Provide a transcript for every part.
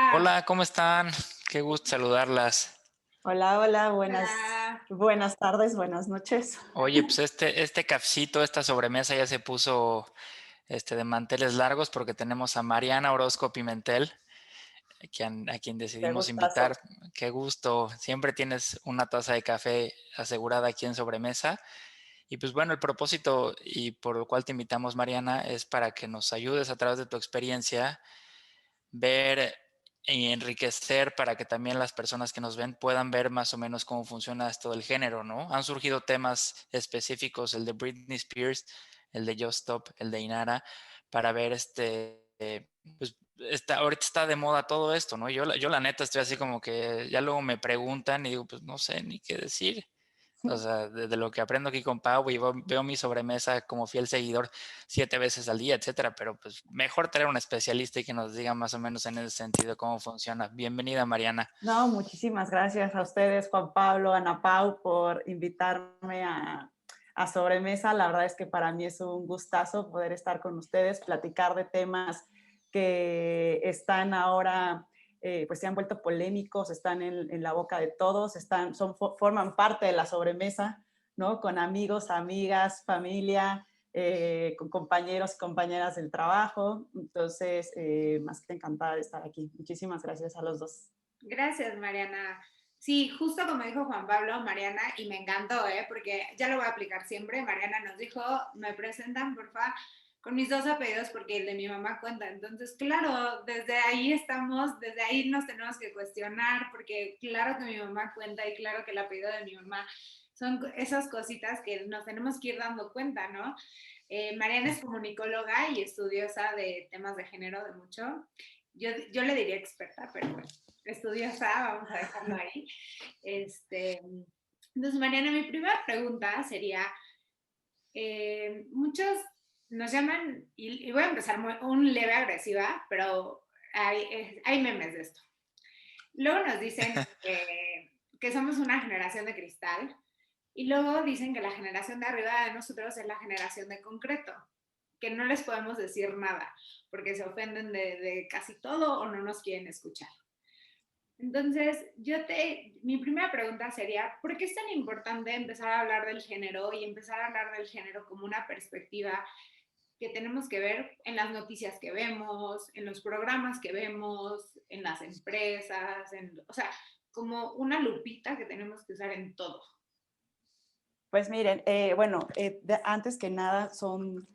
Hola. Hola, ¿cómo están? Qué gusto saludarlas. Hola, hola, Hola. buenas tardes, buenas noches. Oye, pues este cafecito, esta sobremesa ya se puso de manteles largos porque tenemos a Mariana Orozco Pimentel, a quien Qué decidimos gustazo. invitar. Qué gusto. Siempre tienes una taza de café asegurada aquí en sobremesa. Y pues bueno, el propósito y por el cual te invitamos, Mariana, es para que nos ayudes a través de tu experiencia ver y enriquecer para que también las personas que nos ven puedan ver más o menos cómo funciona esto del género, ¿no? Han surgido temas específicos, el de Britney Spears, el de Just Stop, el de Inara, para ver pues ahorita está de moda todo esto, ¿no? Yo la neta estoy así como que ya luego me preguntan y digo, pues no sé ni qué decir. O sea, de lo que aprendo aquí con Pau y veo mi sobremesa como fiel seguidor 7 veces al día, etcétera, pero pues mejor traer un especialista y que nos diga más o menos en ese sentido cómo funciona. Bienvenida, Mariana. No, muchísimas gracias a ustedes, Juan Pablo, Ana Pau, por invitarme a Sobremesa. La verdad es que para mí es un gustazo poder estar con ustedes, platicar de temas que están ahora, pues se han vuelto polémicos, están en la boca de todos, forman parte de la sobremesa, ¿no? Con amigos, amigas, familia, con compañeros y compañeras del trabajo. Entonces, más que encantada de estar aquí. Muchísimas gracias a los dos. Gracias, Mariana. Sí, justo como dijo Juan Pablo, Mariana, y me encantó, porque ya lo voy a aplicar siempre. Mariana nos dijo, me presentan, porfa, con mis dos apellidos porque el de mi mamá cuenta. Entonces, claro, desde ahí estamos, desde ahí nos tenemos que cuestionar, porque claro que mi mamá cuenta y claro que el apellido de mi mamá son esas cositas que nos tenemos que ir dando cuenta, ¿no? Mariana es comunicóloga y estudiosa de temas de género de mucho. Yo le diría experta, pero bueno, estudiosa, vamos a dejarlo ahí. Entonces, Mariana, mi primera pregunta sería, muchos nos llaman, y voy a empezar un leve agresiva, pero hay memes de esto. Luego nos dicen que somos una generación de cristal, y luego dicen que la generación de arriba de nosotros es la generación de concreto, que no les podemos decir nada, porque se ofenden de casi todo o no nos quieren escuchar. Entonces, mi primera pregunta sería, ¿por qué es tan importante empezar a hablar del género y empezar a hablar del género como una perspectiva que tenemos que ver en las noticias que vemos, en los programas que vemos, en las empresas, o sea, como una lupita que tenemos que usar en todo? Pues miren, bueno, antes que nada son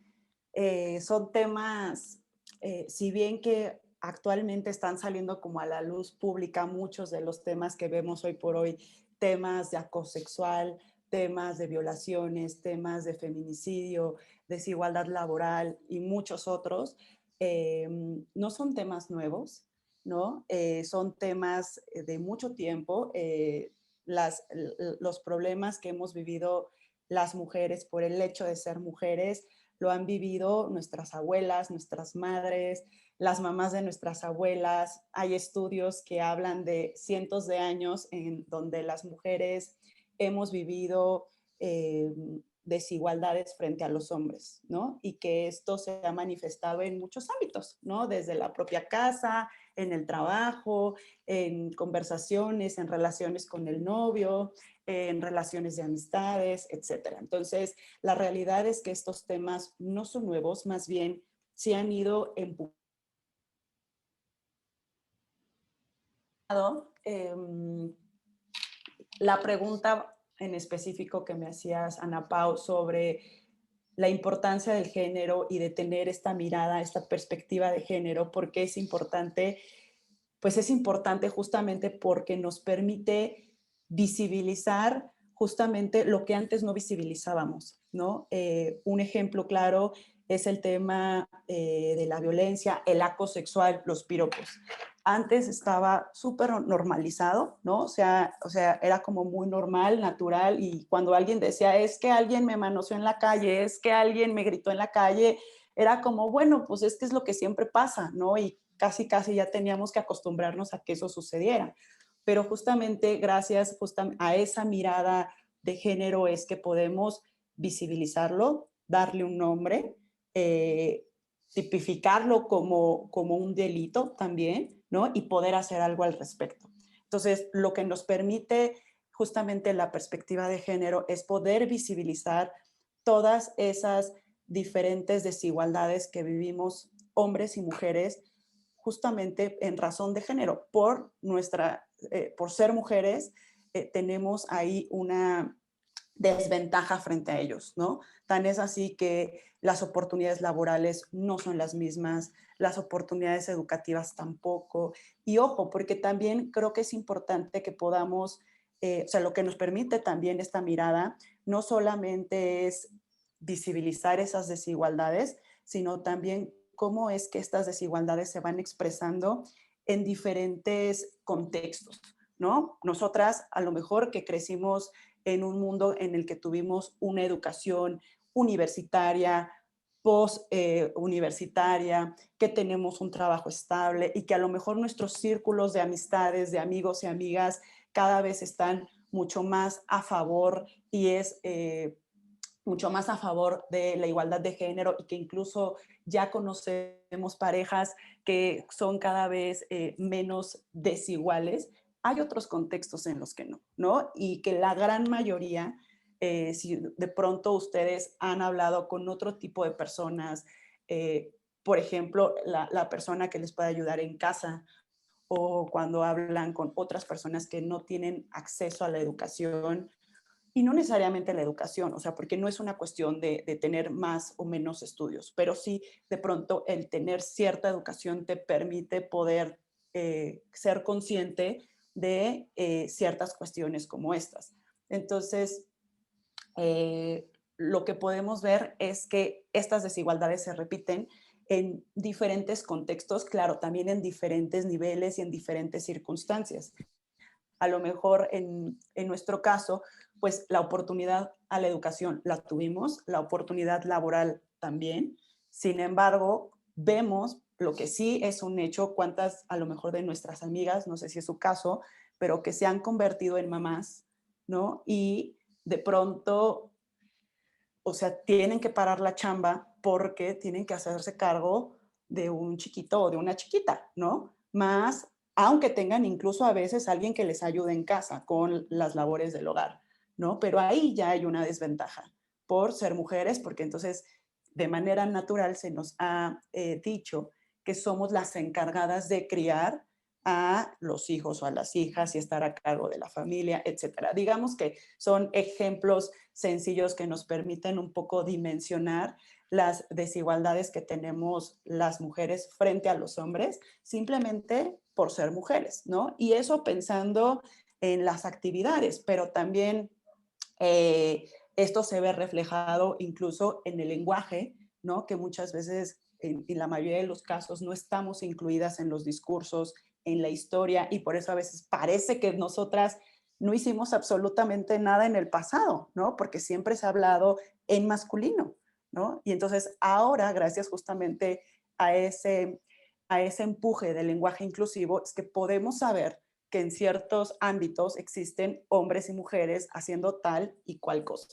temas, si bien que actualmente están saliendo como a la luz pública muchos de los temas que vemos hoy por hoy, temas de acoso sexual, temas de violaciones, temas de feminicidio, desigualdad laboral y muchos otros, no son temas nuevos, ¿no? Son temas de mucho tiempo. Las, los problemas que hemos vivido las mujeres por el hecho de ser mujeres lo han vivido nuestras abuelas, nuestras madres, las mamás de nuestras abuelas. Hay estudios que hablan de cientos de años en donde las mujeres hemos vivido desigualdades frente a los hombres, ¿no? Y que esto se ha manifestado en muchos ámbitos, ¿no? Desde la propia casa, en el trabajo, en conversaciones, en relaciones con el novio, en relaciones de amistades, etcétera. Entonces, la realidad es que estos temas no son nuevos, más bien se han ido empujando. La pregunta en específico que me hacías, Ana Pau, sobre la importancia del género y de tener esta mirada, esta perspectiva de género, ¿por qué es importante? Pues es importante justamente porque nos permite visibilizar justamente lo que antes no visibilizábamos, ¿no? Un ejemplo claro es el tema de la violencia, el acoso sexual, los piropos. Antes estaba súper normalizado, ¿no? O sea, era como muy normal, natural, y cuando alguien decía, es que alguien me manoseó en la calle, es que alguien me gritó en la calle, era como, bueno, pues es que es lo que siempre pasa, ¿no? Y casi, casi ya teníamos que acostumbrarnos a que eso sucediera. Pero justamente gracias a esa mirada de género es que podemos visibilizarlo, darle un nombre, tipificarlo como un delito también, ¿no? Y poder hacer algo al respecto. Entonces, lo que nos permite justamente la perspectiva de género es poder visibilizar todas esas diferentes desigualdades que vivimos hombres y mujeres justamente en razón de género. Por ser mujeres, tenemos ahí una desventaja frente a ellos, ¿no? Tan es así que las oportunidades laborales no son las mismas, las oportunidades educativas tampoco. Y ojo, porque también creo que es importante que podamos, o sea, lo que nos permite también esta mirada, no solamente es visibilizar esas desigualdades, sino también cómo es que estas desigualdades se van expresando en diferentes contextos, ¿no? Nosotras, a lo mejor que crecimos en un mundo en el que tuvimos una educación universitaria, post-universitaria, que tenemos un trabajo estable y que a lo mejor nuestros círculos de amistades, de amigos y amigas cada vez están mucho más a favor y es mucho más a favor de la igualdad de género y que incluso ya conocemos parejas que son cada vez menos desiguales. Hay otros contextos en los que no, ¿no? Y que la gran mayoría, si de pronto ustedes han hablado con otro tipo de personas, por ejemplo, la persona que les puede ayudar en casa o cuando hablan con otras personas que no tienen acceso a la educación, y no necesariamente la educación, o sea, porque no es una cuestión de tener más o menos estudios, pero sí de pronto el tener cierta educación te permite poder ser consciente de ciertas cuestiones como estas. Entonces, lo que podemos ver es que estas desigualdades se repiten en diferentes contextos, claro, también en diferentes niveles y en diferentes circunstancias. A lo mejor en nuestro caso, pues la oportunidad a la educación la tuvimos, la oportunidad laboral también. Sin embargo, vemos lo que sí es un hecho, cuántas a lo mejor de nuestras amigas, no sé si es su caso, pero que se han convertido en mamás, ¿no? Y de pronto, o sea, tienen que parar la chamba porque tienen que hacerse cargo de un chiquito o de una chiquita, ¿no? Más, aunque tengan incluso a veces alguien que les ayude en casa con las labores del hogar, ¿no? Pero ahí ya hay una desventaja por ser mujeres, porque entonces de manera natural se nos ha dicho que somos las encargadas de criar a los hijos o a las hijas y estar a cargo de la familia, etcétera. Digamos que son ejemplos sencillos que nos permiten un poco dimensionar las desigualdades que tenemos las mujeres frente a los hombres, simplemente por ser mujeres, ¿no? Y eso pensando en las actividades, pero también esto se ve reflejado incluso en el lenguaje, ¿no? Que muchas veces, en la mayoría de los casos, no estamos incluidas en los discursos, en la historia, y por eso a veces parece que nosotras no hicimos absolutamente nada en el pasado, ¿no? Porque siempre se ha hablado en masculino, ¿no? Y entonces ahora, gracias justamente a ese empuje del lenguaje inclusivo, es que podemos saber que en ciertos ámbitos existen hombres y mujeres haciendo tal y cual cosa,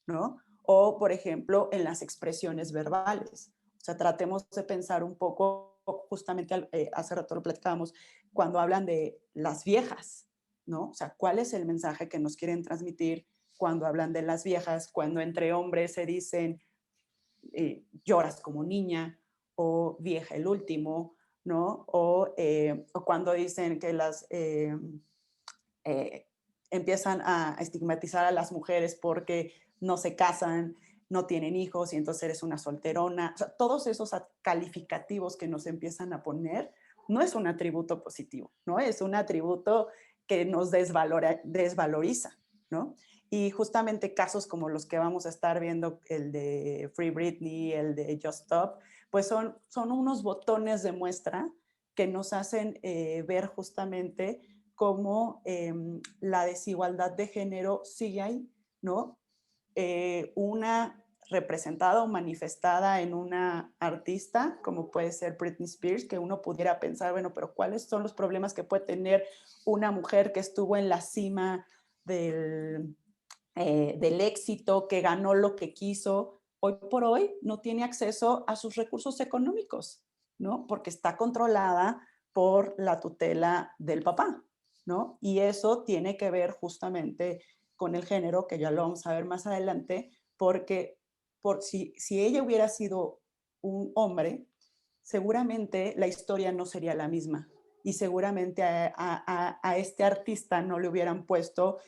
¿no? O, por ejemplo, en las expresiones verbales. O sea, tratemos de pensar un poco, justamente hace rato lo platicábamos, cuando hablan de las viejas, ¿no? O sea, ¿cuál es el mensaje que nos quieren transmitir cuando hablan de las viejas? Cuando entre hombres se dicen, lloras como niña o vieja el último, ¿no? O cuando dicen que eh, empiezan a estigmatizar a las mujeres porque no se casan, no tienen hijos y entonces eres una solterona. O sea, todos esos calificativos que nos empiezan a poner no es un atributo positivo, ¿no? Es un atributo que nos desvaloriza, ¿no? Y justamente casos como los que vamos a estar viendo, el de Free Britney, el de Just Stop, pues son unos botones de muestra que nos hacen ver justamente cómo la desigualdad de género sigue ahí, ¿no? Una representada o manifestada en una artista, como puede ser Britney Spears, que uno pudiera pensar, bueno, pero ¿cuáles son los problemas que puede tener una mujer que estuvo en la cima del éxito, que ganó lo que quiso? Hoy por hoy no tiene acceso a sus recursos económicos, ¿no? Porque está controlada por la tutela del papá, ¿no? Y eso tiene que ver justamente con el género, que ya lo vamos a ver más adelante, porque si ella hubiera sido un hombre, seguramente la historia no sería la misma y seguramente a este artista no le hubieran puesto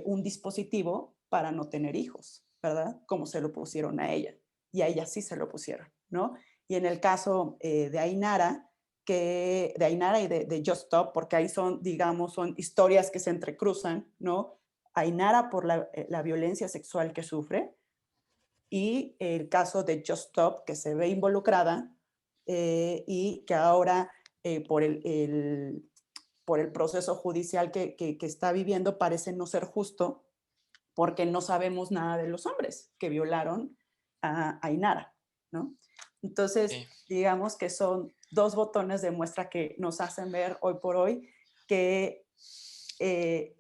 un dispositivo para no tener hijos, ¿verdad? Como se lo pusieron a ella. Y a ella sí se lo pusieron, ¿no? Y en el caso de Ainara, de Ainara y de Just Stop, porque ahí son, digamos, son historias que se entrecruzan, ¿no? Ainara por la violencia sexual que sufre y el caso de Just Stop, que se ve involucrada y que ahora por el proceso judicial que está viviendo parece no ser justo porque no sabemos nada de los hombres que violaron a Ainara, ¿no? Entonces, Sí. digamos que son dos botones de muestra que nos hacen ver hoy por hoy que eh,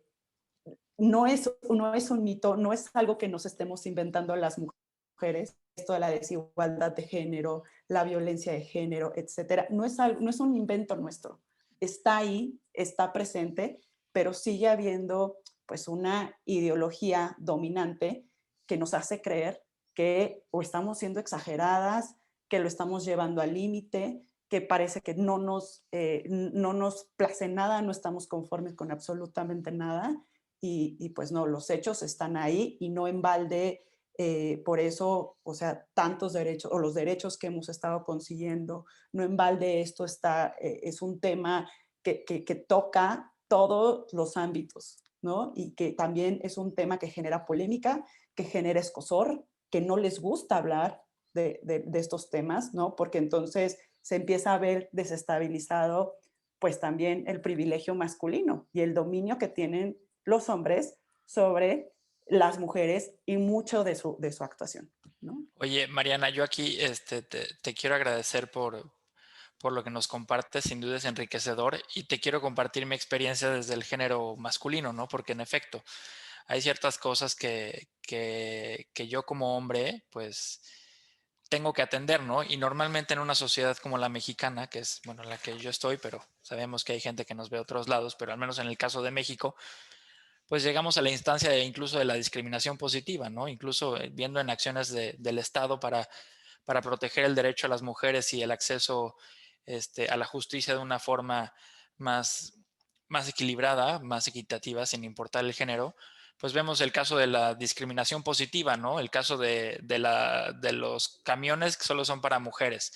no es un mito, no es algo que nos estemos inventando las mujeres, esto de la desigualdad de género, la violencia de género, etcétera. No es un invento nuestro. Está ahí, está presente, pero sigue habiendo pues una ideología dominante que nos hace creer que o estamos siendo exageradas, que lo estamos llevando al límite, que parece que no nos place nada, no estamos conformes con absolutamente nada y pues no, los hechos están ahí y no en balde, por eso, o sea, tantos derechos o los derechos que hemos estado consiguiendo, no en balde esto es un tema que toca todos los ámbitos, ¿no? Y que también es un tema que genera polémica, que genera escozor, que no les gusta hablar de estos temas, ¿no? Porque entonces se empieza a ver desestabilizado pues también el privilegio masculino y el dominio que tienen los hombres sobre las mujeres y mucho de su actuación, ¿no? Oye, Mariana, yo aquí te quiero agradecer por lo que nos compartes, sin duda es enriquecedor y te quiero compartir mi experiencia desde el género masculino, ¿no? Porque en efecto, hay ciertas cosas que yo como hombre, pues tengo que atender, ¿no? Y normalmente en una sociedad como la mexicana, que es, bueno, la que yo estoy, pero sabemos que hay gente que nos ve a otros lados, pero al menos en el caso de México, pues llegamos a la instancia incluso de la discriminación positiva, ¿no? Incluso viendo en acciones del Estado para proteger el derecho a las mujeres y el acceso a la justicia de una forma más, más equilibrada, más equitativa, sin importar el género, pues vemos el caso de la discriminación positiva, ¿no? El caso de los camiones que solo son para mujeres,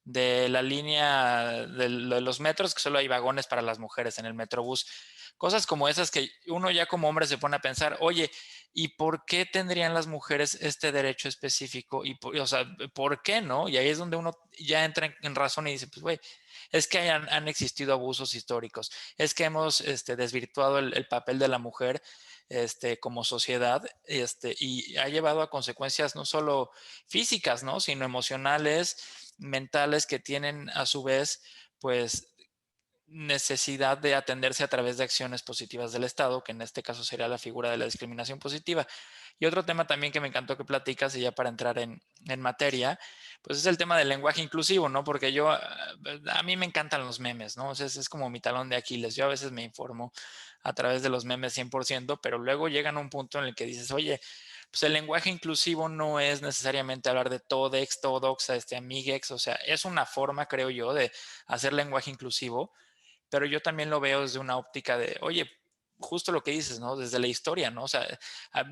de la línea de los metros que solo hay vagones para las mujeres en el metrobús. Cosas como esas que uno ya como hombre se pone a pensar, oye, ¿y por qué tendrían las mujeres este derecho específico? O sea, ¿por qué no? Y ahí es donde uno ya entra en razón y dice, pues, güey, es que han existido abusos históricos, es que hemos desvirtuado el papel de la mujer como sociedad y ha llevado a consecuencias no solo físicas, ¿no? Sino emocionales, mentales, que tienen a su vez, pues, necesidad de atenderse a través de acciones positivas del Estado, que en este caso sería la figura de la discriminación positiva. Y otro tema también que me encantó que platicas, y ya para entrar en materia, pues es el tema del lenguaje inclusivo, ¿no? Porque a mí me encantan los memes, ¿no? O sea, es como mi talón de Aquiles. Yo a veces me informo a través de los memes 100%, pero luego llegan a un punto en el que dices, oye, pues el lenguaje inclusivo no es necesariamente hablar de todex, todoxa, amiguex, o sea, es una forma, creo yo, de hacer lenguaje inclusivo, pero yo también lo veo desde una óptica de, oye, justo lo que dices, ¿no? Desde la historia, ¿no? O sea,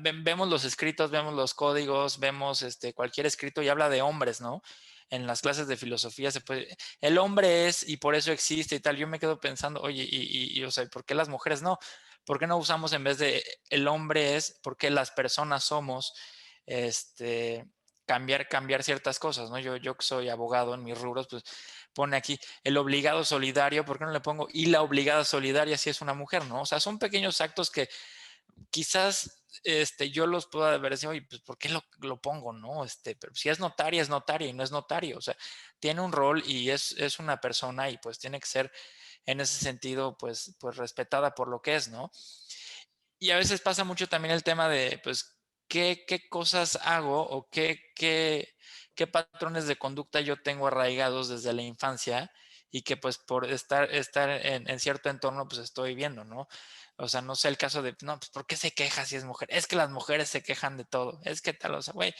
vemos los escritos, vemos los códigos, vemos cualquier escrito y habla de hombres, ¿no? En las clases de filosofía se puede, el hombre es y por eso existe y tal. Yo me quedo pensando, oye, o sea, ¿por qué las mujeres no? ¿Por qué no usamos en vez de el hombre es, por qué las personas somos, cambiar ciertas cosas, ¿no? Yo que soy abogado en mis rubros, pues pone aquí el obligado solidario, ¿por qué no le pongo y la obligada solidaria si es una mujer, ¿no? O sea, son pequeños actos que quizás yo los pueda ver decir, oye, pues ¿por qué lo pongo, no? Pero si es notaria y no es notario, o sea, tiene un rol y es una persona y pues tiene que ser en ese sentido, pues respetada por lo que es, ¿no? Y a veces pasa mucho también el tema de, pues, qué cosas hago o qué patrones de conducta yo tengo arraigados desde la infancia y que pues por estar en cierto entorno pues estoy viendo, ¿no? O sea, no sé el caso de, no, pues ¿por qué se queja si es mujer? Es que las mujeres se quejan de todo, es que tal, o sea, güey,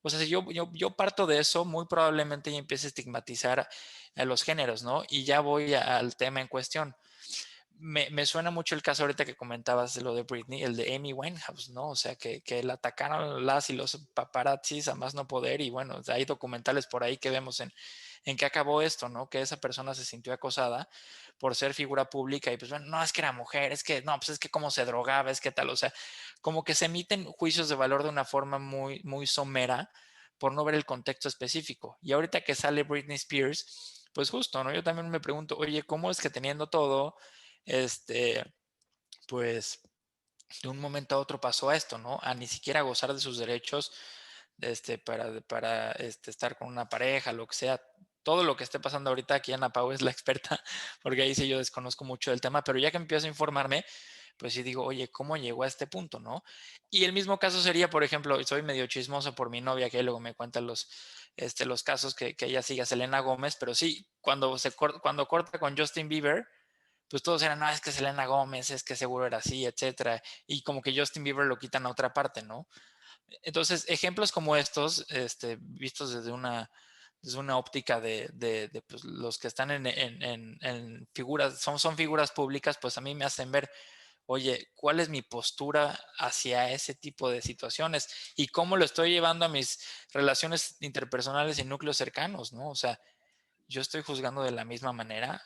o sea, si yo parto de eso, muy probablemente ya empiece a estigmatizar a los géneros, ¿no? Y ya voy al tema en cuestión. Me suena mucho el caso ahorita que comentabas de lo de Britney, el de Amy Winehouse, ¿no? O sea, que la atacaron las y los paparazzis a más no poder y bueno, hay documentales por ahí que vemos en qué acabó esto, ¿no? Que esa persona se sintió acosada por ser figura pública y pues bueno, no, es que era mujer, es que no, pues es que cómo se drogaba, es que tal, o sea, como que se emiten juicios de valor de una forma muy, muy somera por no ver el contexto específico. Y ahorita que sale Britney Spears, pues justo, ¿no? Yo también me pregunto, oye, ¿cómo es que teniendo todo este, pues de un momento a otro pasó a esto, ¿no? A ni siquiera gozar de sus derechos, para estar con una pareja, lo que sea. Todo lo que esté pasando ahorita, aquí Ana Pau es la experta, porque ahí sí yo desconozco mucho del tema, pero ya que empiezo a informarme, pues sí digo, oye, ¿cómo llegó a este punto, no? Y el mismo caso sería, por ejemplo, soy medio chismoso por mi novia, que luego me cuenta los casos que ella sigue a Selena Gómez, pero sí, cuando corta con Justin Bieber, pues todos eran, no, es que Selena Gómez, es que seguro era así, etcétera. Y como que Justin Bieber lo quitan a otra parte, ¿no? Entonces, ejemplos como estos, vistos desde una óptica de, pues, los que están en figuras, son figuras públicas, pues a mí me hacen ver, oye, ¿cuál es mi postura hacia ese tipo de situaciones? Y cómo lo estoy llevando a mis relaciones interpersonales y núcleos cercanos, ¿no? O sea, yo estoy juzgando de la misma manera,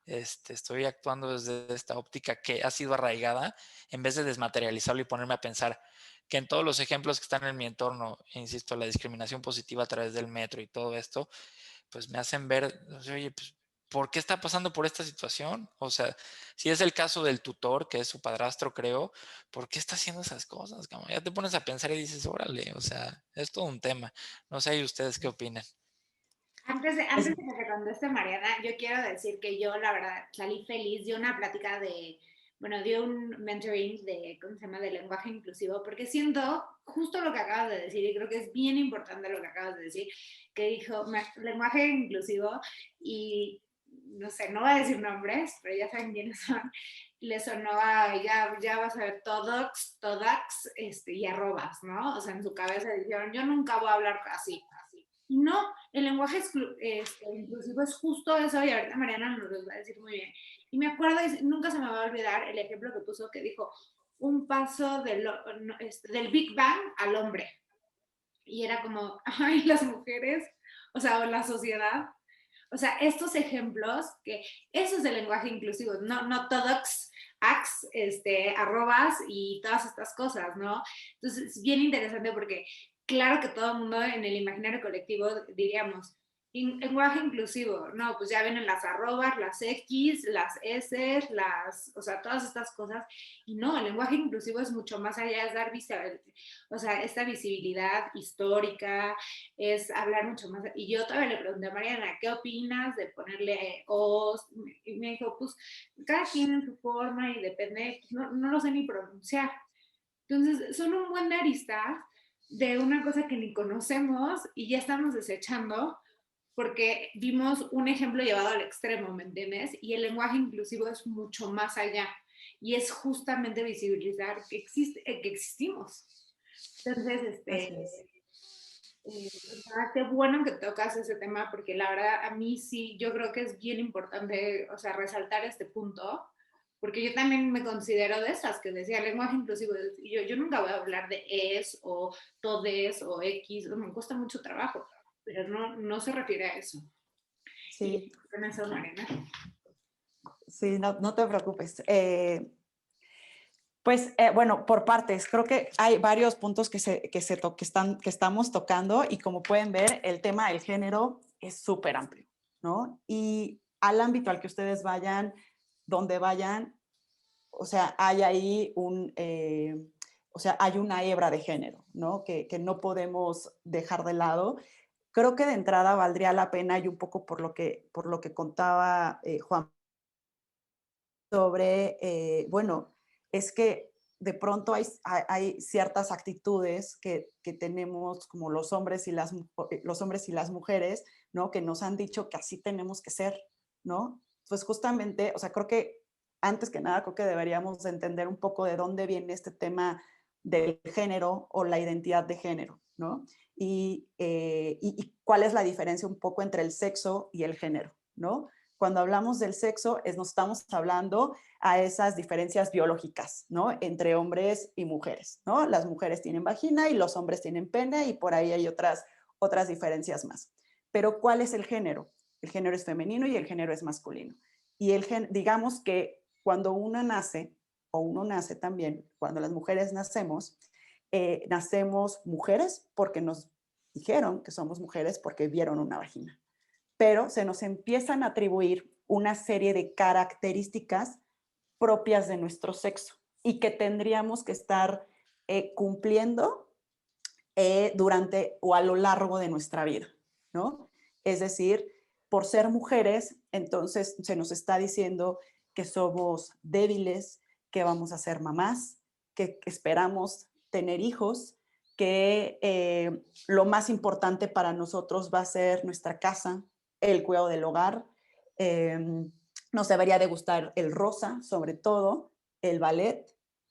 estoy actuando desde esta óptica que ha sido arraigada, en vez de desmaterializarlo y ponerme a pensar que en todos los ejemplos que están en mi entorno, insisto, la discriminación positiva a través del metro y todo esto, pues me hacen ver, oye, pues, ¿por qué está pasando por esta situación? O sea, si es el caso del tutor, que es su padrastro, creo, ¿por qué está haciendo esas cosas? Como ya te pones a pensar y dices, órale, o sea, es todo un tema. No sé, ¿y ustedes qué opinan? Antes de que te conteste Mariana, yo quiero decir que yo, la verdad, salí feliz de una plática de un mentoring ¿cómo se llama?, de lenguaje inclusivo, porque siento justo lo que acabas de decir, y creo que es bien importante lo que acabas de decir, que dijo lenguaje inclusivo, y no sé, no voy a decir nombres, pero ya saben quiénes son, le sonó ya vas a ver todax, y arrobas, ¿no? O sea, en su cabeza dijeron, yo nunca voy a hablar así. No, el lenguaje inclusivo es justo eso, y ahorita Mariana nos lo va a decir muy bien. Y me acuerdo, y nunca se me va a olvidar el ejemplo que puso, que dijo, un paso del Big Bang al hombre. Y era como, ay, las mujeres, o sea, o la sociedad. O sea, estos ejemplos, que eso es el lenguaje inclusivo, no todos arrobas y todas estas cosas, ¿no? Entonces, es bien interesante porque claro que todo el mundo en el imaginario colectivo diríamos, lenguaje inclusivo, no, pues ya vienen las arrobas, las X, las S, o sea, todas estas cosas. Y no, el lenguaje inclusivo es mucho más allá, es dar o sea, esta visibilidad histórica, es hablar mucho más. Y yo todavía le pregunté a Mariana, ¿qué opinas de ponerle os? Y me dijo, pues cada quien en su forma y depende, pues, no lo sé ni pronunciar. Entonces, son un buen de aristas de una cosa que ni conocemos y ya estamos desechando porque vimos un ejemplo llevado al extremo, ¿me entiendes? Y el lenguaje inclusivo es mucho más allá y es justamente visibilizar que existimos. Entonces, Así es. qué bueno que tocas ese tema porque la verdad a mí sí, yo creo que es bien importante, o sea, resaltar este punto, porque yo también me considero de esas que decía lenguaje inclusivo, y yo nunca voy a hablar de es o todes o x, me cuesta mucho trabajo, pero no se refiere a eso. Y Sí, con eso, Mariana. sí, no te preocupes. Pues bueno, por partes, creo que hay varios puntos que estamos tocando y como pueden ver, el tema del género es súper amplio, ¿no? Y al ámbito al que ustedes vayan, donde vayan, o sea, hay ahí o sea, hay una hebra de género, ¿no? Que no podemos dejar de lado. Creo que de entrada valdría la pena y un poco por lo que contaba Juan sobre, bueno, es que de pronto hay ciertas actitudes que tenemos como los hombres y las mujeres, ¿no? Que nos han dicho que así tenemos que ser, ¿no? Pues justamente, o sea, creo que antes que nada, creo que deberíamos entender un poco de dónde viene este tema del género o la identidad de género, ¿no? Y cuál es la diferencia un poco entre el sexo y el género, ¿no? Cuando hablamos del sexo, nos estamos hablando a esas diferencias biológicas, ¿no? Entre hombres y mujeres, ¿no? Las mujeres tienen vagina y los hombres tienen pene y por ahí hay otras diferencias más. Pero ¿cuál es el género? El género es femenino y el género es masculino. Y digamos que cuando uno nace, o uno nace también, cuando las mujeres nacemos mujeres porque nos dijeron que somos mujeres porque vieron una vagina. Pero se nos empiezan a atribuir una serie de características propias de nuestro sexo y que tendríamos que estar cumpliendo durante o a lo largo de nuestra vida, ¿no? Es decir, por ser mujeres, entonces se nos está diciendo que somos débiles, que vamos a ser mamás, que esperamos tener hijos, que lo más importante para nosotros va a ser nuestra casa, el cuidado del hogar. Eh, Nos debería de gustar el rosa, sobre todo, el ballet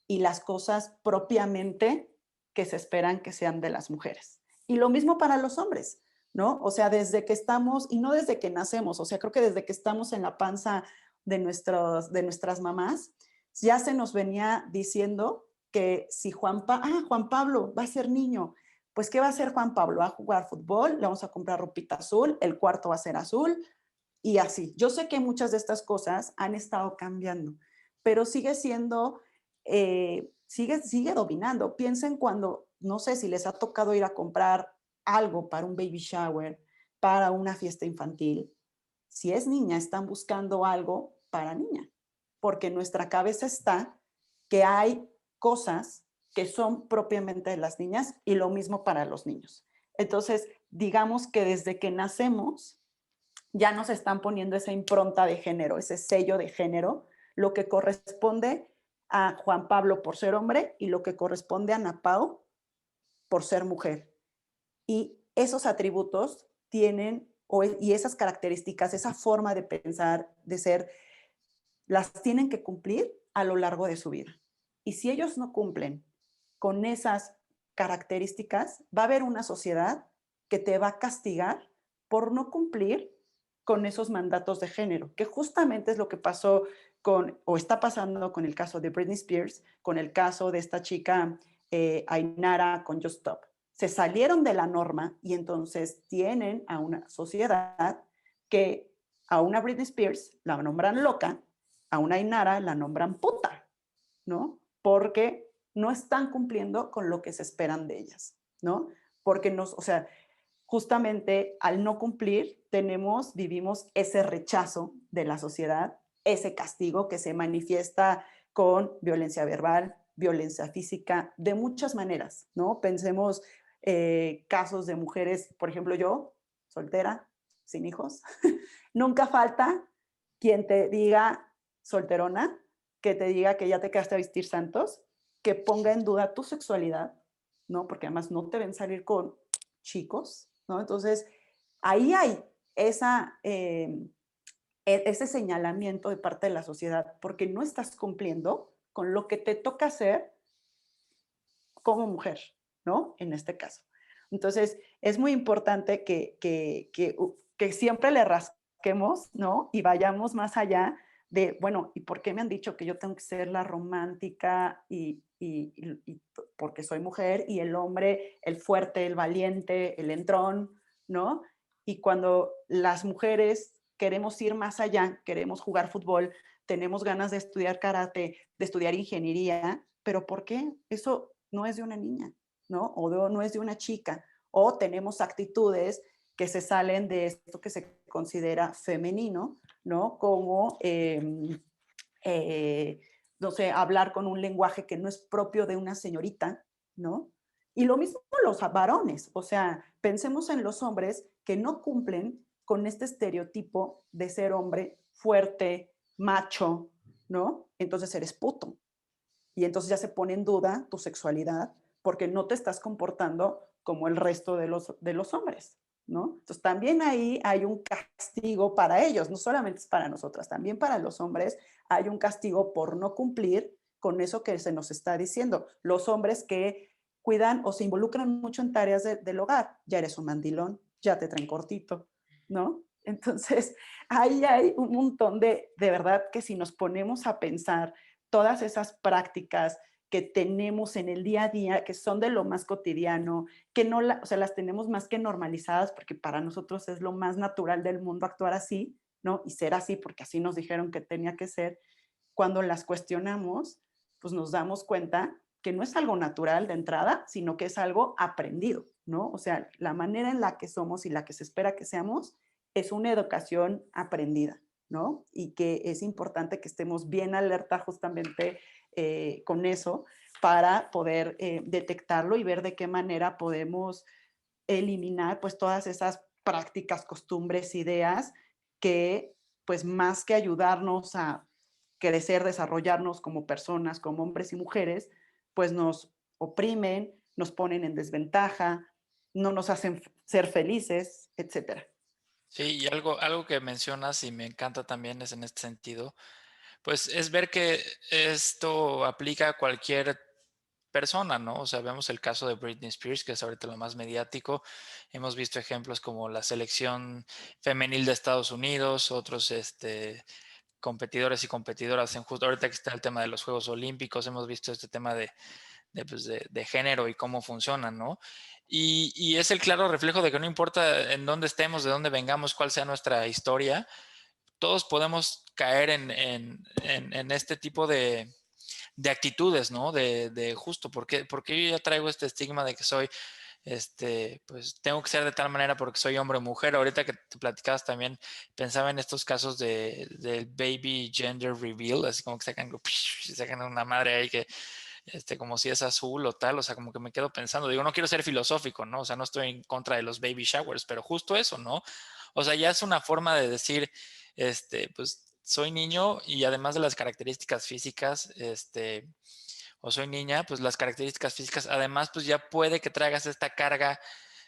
y las cosas propiamente que se esperan que sean de las mujeres. Y lo mismo para los hombres, ¿no? O sea, desde que estamos, y no desde que nacemos, o sea, creo que desde que estamos en la panza de nuestras mamás, ya se nos venía diciendo que si Juan Pablo va a ser niño, pues ¿qué va a hacer Juan Pablo? Va a jugar fútbol, le vamos a comprar ropita azul, el cuarto va a ser azul y así. Yo sé que muchas de estas cosas han estado cambiando, pero sigue siendo sigue dominando. Piensen cuando, no sé si les ha tocado ir a comprar algo para un baby shower, para una fiesta infantil. Si es niña, están buscando algo para niña, porque en nuestra cabeza está que hay cosas que son propiamente de las niñas y lo mismo para los niños. Entonces, digamos que desde que nacemos ya nos están poniendo esa impronta de género, ese sello de género, lo que corresponde a Juan Pablo por ser hombre y lo que corresponde a Ana Pao por ser mujer. Y esos atributos tienen, y esas características, esa forma de pensar, de ser, las tienen que cumplir a lo largo de su vida. Y si ellos no cumplen con esas características, va a haber una sociedad que te va a castigar por no cumplir con esos mandatos de género, que justamente es lo que pasó o está pasando con el caso de Britney Spears, con el caso de esta chica Ainara con Just Stop. Se salieron de la norma y entonces tienen a una sociedad que a una Britney Spears la nombran loca, a una Ainara la nombran puta, ¿no? Porque no están cumpliendo con lo que se esperan de ellas, ¿no? Porque o sea, justamente al no cumplir, vivimos ese rechazo de la sociedad, ese castigo que se manifiesta con violencia verbal, violencia física, de muchas maneras, ¿no? Pensemos casos de mujeres, por ejemplo, yo, soltera, sin hijos, nunca falta quien te diga, solterona, que te diga que ya te quedaste a vestir santos, que ponga en duda tu sexualidad, ¿no? Porque además no te ven salir con chicos, ¿no? Entonces, ahí hay ese señalamiento de parte de la sociedad, porque no estás cumpliendo con lo que te toca hacer como mujer, ¿no? En este caso. Entonces, es muy importante que siempre le rasquemos, ¿no? Y vayamos más allá de, bueno, ¿y por qué me han dicho que yo tengo que ser la romántica y porque soy mujer y el hombre, el fuerte, el valiente, el entrón, ¿no? Y cuando las mujeres queremos ir más allá, queremos jugar fútbol, tenemos ganas de estudiar karate, de estudiar ingeniería, pero ¿por qué? Eso no es de una niña, ¿no? No es de una chica. O tenemos actitudes que se salen de esto que se considera femenino, ¿no? Como, no sé, hablar con un lenguaje que no es propio de una señorita, ¿no? Y lo mismo los varones, o sea, pensemos en los hombres que no cumplen con este estereotipo de ser hombre fuerte, macho, ¿no? Entonces eres puto. Y entonces ya se pone en duda tu sexualidad porque no te estás comportando como el resto de los hombres, ¿no? Entonces también ahí hay un castigo para ellos, no solamente es para nosotras, también para los hombres hay un castigo por no cumplir con eso que se nos está diciendo. Los hombres que cuidan o se involucran mucho en tareas del hogar, ya eres un mandilón, ya te traen cortito, ¿no? Entonces, ahí hay un montón de verdad que si nos ponemos a pensar todas esas prácticas que tenemos en el día a día, que son de lo más cotidiano, que no o sea, las tenemos más que normalizadas porque para nosotros es lo más natural del mundo actuar así, ¿no? Y ser así porque así nos dijeron que tenía que ser. Cuando las cuestionamos, pues nos damos cuenta que no es algo natural de entrada, sino que es algo aprendido, ¿no? O sea, la manera en la que somos y la que se espera que seamos es una educación aprendida, ¿no? Y que es importante que estemos bien alerta justamente con eso para poder detectarlo y ver de qué manera podemos eliminar pues todas esas prácticas, costumbres, ideas que pues más que ayudarnos a crecer, desarrollarnos como personas, como hombres y mujeres, pues nos oprimen, nos ponen en desventaja, no nos hacen ser felices, etcétera. Sí, y algo que mencionas y me encanta también es en este sentido, pues es ver que esto aplica a cualquier persona, ¿no? O sea, vemos el caso de Britney Spears, que es ahorita lo más mediático. Hemos visto ejemplos como la selección femenil de Estados Unidos, otros competidores y competidoras en justo ahorita que está el tema de los Juegos Olímpicos, hemos visto este tema de género y cómo funcionan, ¿no? Y es el claro reflejo de que no importa en dónde estemos, de dónde vengamos, cuál sea nuestra historia, todos podemos caer en este tipo de actitudes, ¿no? De justo, porque yo ya traigo este estigma de que soy, pues tengo que ser de tal manera porque soy hombre o mujer. Ahorita que te platicabas también, pensaba en estos casos del baby gender reveal, así como que sacan una madre ahí que, como si es azul o tal, o sea, como que me quedo pensando, digo, no quiero ser filosófico, ¿no? O sea, no estoy en contra de los baby showers, pero justo eso, ¿no? O sea, ya es una forma de decir, pues soy niño y además de las características físicas, o soy niña, pues las características físicas, además, pues ya puede que traigas esta carga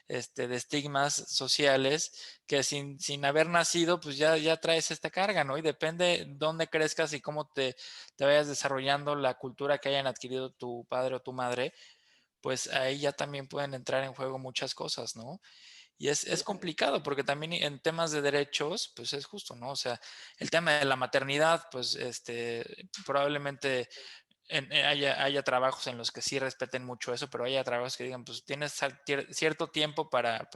de estigmas sociales que sin haber nacido, pues ya traes esta carga, ¿no? Y depende dónde crezcas y cómo te vayas desarrollando la cultura que hayan adquirido tu padre o tu madre, pues ahí ya también pueden entrar en juego muchas cosas, ¿no? Y es complicado porque también en temas de derechos, pues es justo, ¿no? O sea, el tema de la maternidad, pues probablemente haya trabajos en los que sí respeten mucho eso, pero haya trabajos que digan, pues tienes cierto tiempo para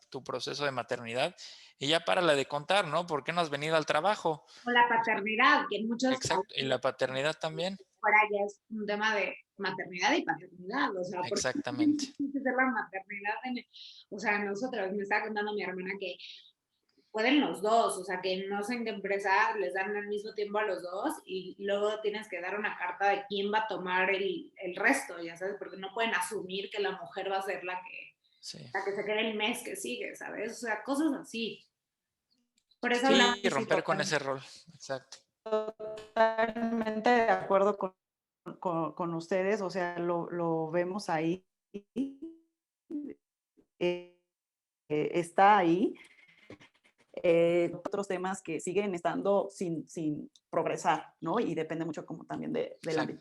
tu proceso de maternidad y ya párale de contar, ¿no? ¿Por qué no has venido al trabajo? O la paternidad, que en muchos Exacto, y la paternidad también. ahora ya es un tema de maternidad y paternidad, o sea, ¿por qué tiene Exactamente. que ser la maternidad? O sea, nosotros, me estaba contando mi hermana que pueden los dos, o sea, que no sé en qué empresa les dan al mismo tiempo a los dos y luego tienes que dar una carta de quién va a tomar el resto, ya sabes, porque no pueden asumir que la mujer va a ser Sí. la que se quede el mes que sigue, ¿sabes? O sea, cosas así. Por eso hablamos. Sí, romper con ese rol. Exacto. Totalmente de acuerdo con ustedes, o sea, lo vemos ahí, está ahí. Otros temas que siguen estando sin progresar, ¿no? Y depende mucho como también del Sí. ámbito